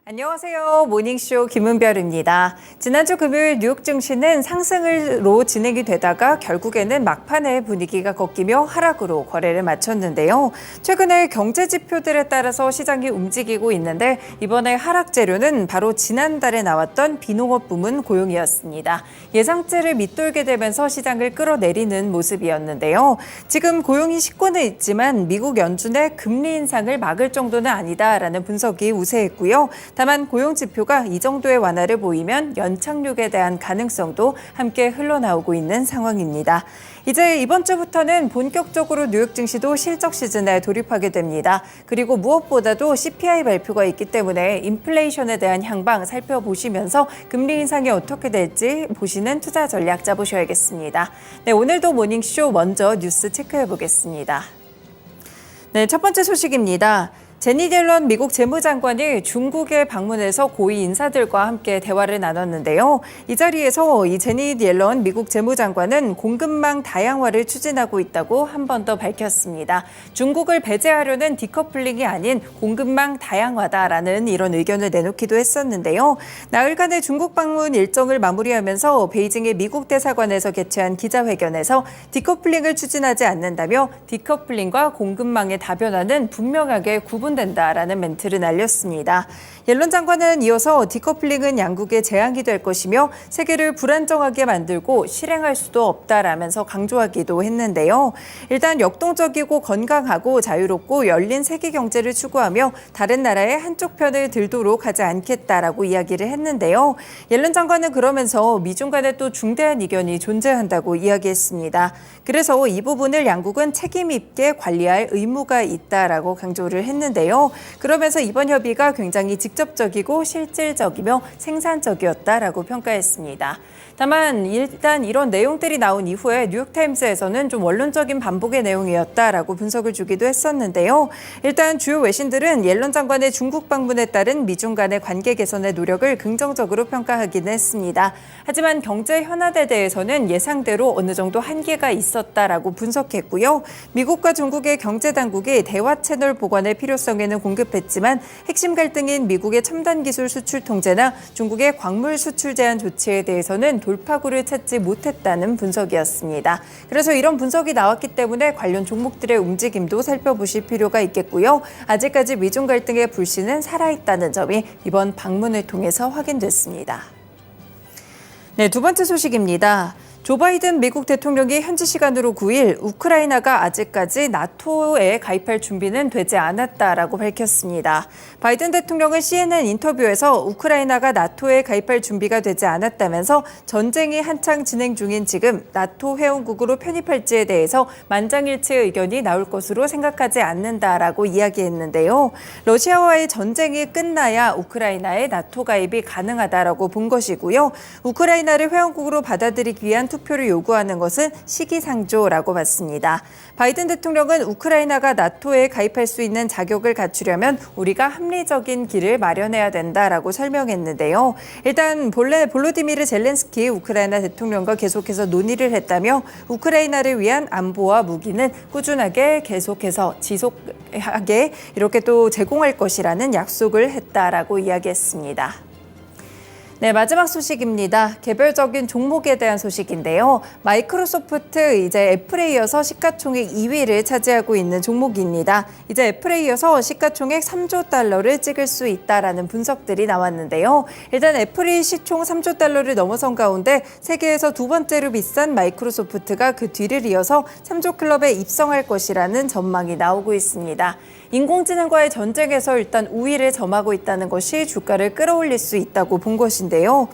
안녕하세요. 모닝쇼 김은별입니다. 지난주 금요일 뉴욕 증시는 상승으로 진행이 되다가 결국에는 막판에 분위기가 꺾이며 하락으로 거래를 마쳤는데요. 최근에 경제 지표들에 따라서 시장이 움직이고 있는데 이번에 하락 재료는 바로 지난달에 나왔던 비농업 부문 고용이었습니다. 예상치를 밑돌게 되면서 시장을 끌어내리는 모습이었는데요. 지금 고용이 식고는 있지만 미국 연준의 금리 인상을 막을 정도는 아니다라는 분석이 우세했고요. 다만 고용 지표가 이 정도의 완화를 보이면 연착륙에 대한 가능성도 함께 흘러나오고 있는 상황입니다. 이제 이번 주부터는 본격적으로 뉴욕 증시도 실적 시즌에 돌입하게 됩니다. 그리고 무엇보다도 CPI 발표가 있기 때문에 인플레이션에 대한 향방 살펴보시면서 금리 인상이 어떻게 될지 보시는 투자 전략 짜보셔야겠습니다. 네, 오늘도 모닝쇼 먼저 뉴스 체크해 보겠습니다. 네, 첫 번째 소식입니다. 제닛 옐런 미국 재무장관이 중국에 방문해서 고위 인사들과 함께 대화를 나눴는데요. 이 자리에서 이 제닛 옐런 미국 재무장관은 공급망 다양화를 추진하고 있다고 한 번 더 밝혔습니다. 중국을 배제하려는 디커플링이 아닌 공급망 다양화다라는 이런 의견을 내놓기도 했었는데요. 나흘간의 중국 방문 일정을 마무리하면서 베이징의 미국 대사관에서 개최한 기자회견에서 디커플링을 추진하지 않는다며 디커플링과 공급망의 다변화는 분명하게 구분된다라는 멘트를 날렸습니다. 옐런 장관은 이어서 디커플링은 양국의 재앙이 될 것이며 세계를 불안정하게 만들고 실행할 수도 없다라면서 강조하기도 했는데요. 일단 역동적이고 건강하고 자유롭고 열린 세계 경제를 추구하며 다른 나라의 한쪽 편을 들도록 하지 않겠다라고 이야기를 했는데요. 옐런 장관은 그러면서 미중 간에 또 중대한 이견이 존재한다고 이야기했습니다. 그래서 이 부분을 양국은 책임 있게 관리할 의무가 있다라고 강조를 했는데요. 그러면서 이번 협의가 굉장히 직접적이고 실질적이며 생산적이었다라고 평가했습니다. 다만 일단 이런 내용들이 나온 이후에 뉴욕타임스에서는 좀 원론적인 반복의 내용이었다라고 분석을 주기도 했었는데요. 일단 주요 외신들은 옐런 장관의 중국 방문에 따른 미중 간의 관계 개선의 노력을 긍정적으로 평가하기는 했습니다. 하지만 경제 현안에 대해서는 예상대로 어느 정도 한계가 있었다라고 분석했고요. 미국과 중국의 경제 당국이 대화 채널 보관의 필요성에는 공급했지만 핵심 갈등인 미국의 첨단 기술 수출 통제나 중국의 광물 수출 제한 조치에 대해서는 돌파구를 찾지 못했다는 분석이었습니다. 그래서 이런 분석이 나왔기 때문에 관련 종목들의 움직임도 살펴보실 필요가 있겠고요. 아직까지 미중 갈등의 불씨는 살아있다는 점이 이번 방문을 통해서 확인됐습니다. 네, 두 번째 소식입니다. 조 바이든 미국 대통령이 현지 시간으로 9일 우크라이나가 아직까지 나토에 가입할 준비는 되지 않았다라고 밝혔습니다. 바이든 대통령은 CNN 인터뷰에서 우크라이나가 나토에 가입할 준비가 되지 않았다면서 전쟁이 한창 진행 중인 지금 나토 회원국으로 편입할지에 대해서 만장일치의 의견이 나올 것으로 생각하지 않는다라고 이야기했는데요. 러시아와의 전쟁이 끝나야 우크라이나의 나토 가입이 가능하다라고 본 것이고요. 우크라이나를 회원국으로 받아들이기 위한 투표를 요구하는 것은 시기상조라고 봤습니다. 바이든 대통령은 우크라이나가 나토에 가입할 수 있는 자격을 갖추려면 우리가 합리적인 길을 마련해야 된다라고 설명했는데요. 일단 볼로디미르 젤렌스키 우크라이나 대통령과 계속해서 논의를 했다며 우크라이나를 위한 안보와 무기는 꾸준하게 계속해서 지속하게 이렇게 또 제공할 것이라는 약속을 했다라고 이야기했습니다. 네, 마지막 소식입니다. 개별적인 종목에 대한 소식인데요. 마이크로소프트 이제 애플에 이어서 시가총액 2위를 차지하고 있는 종목입니다. 이제 애플에 이어서 시가총액 3조 달러를 찍을 수 있다라는 분석들이 나왔는데요. 일단 애플이 시총 3조 달러를 넘어선 가운데 세계에서 두 번째로 비싼 마이크로소프트가 그 뒤를 이어서 3조 클럽에 입성할 것이라는 전망이 나오고 있습니다. 인공지능과의 전쟁에서 일단 우위를 점하고 있다는 것이 주가를 끌어올릴 수 있다고 본 것인데요.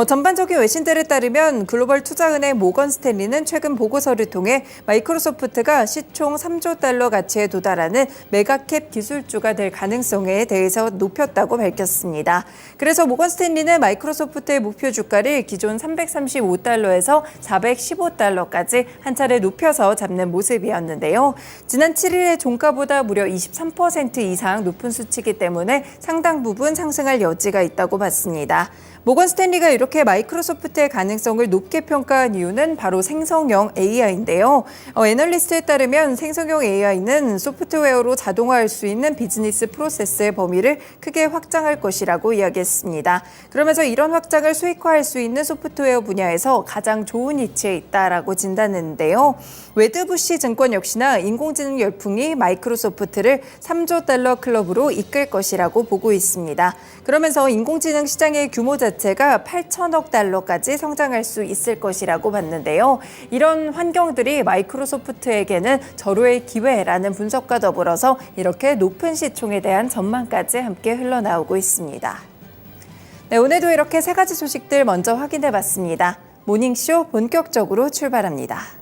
전반적인 외신들에 따르면 글로벌 투자은행 모건 스탠리는 최근 보고서를 통해 마이크로소프트가 시총 3조 달러 가치에 도달하는 메가캡 기술주가 될 가능성에 대해서 높였다고 밝혔습니다. 그래서 모건 스탠리는 마이크로소프트의 목표 주가를 기존 335달러에서 415달러까지 한 차례 높여서 잡는 모습이었는데요. 지난 7일의 종가보다 무려 23% 이상 높은 수치이기 때문에 상당 부분 상승할 여지가 있다고 봤습니다. 모건 스탠리가 이렇게 마이크로소프트의 가능성을 높게 평가한 이유는 바로 생성형 AI인데요. 애널리스트에 따르면 생성형 AI는 소프트웨어로 자동화할 수 있는 비즈니스 프로세스의 범위를 크게 확장할 것이라고 이야기했습니다. 그러면서 이런 확장을 수익화할 수 있는 소프트웨어 분야에서 가장 좋은 위치에 있다라고 진단했는데요. 웨드부시 증권 역시나 인공지능 열풍이 마이크로소프트를 3조 달러 클럽으로 이끌 것이라고 보고 있습니다. 그러면서 인공지능 시장의 규모 자체가 8천억 달러까지 성장할 수 있을 것이라고 봤는데요. 이런 환경들이 마이크로소프트에게는 절호의 기회라는 분석과 더불어서 이렇게 높은 시총에 대한 전망까지 함께 흘러나오고 있습니다. 네, 오늘도 이렇게 세 가지 소식들 먼저 확인해 봤습니다. 모닝쇼 본격적으로 출발합니다.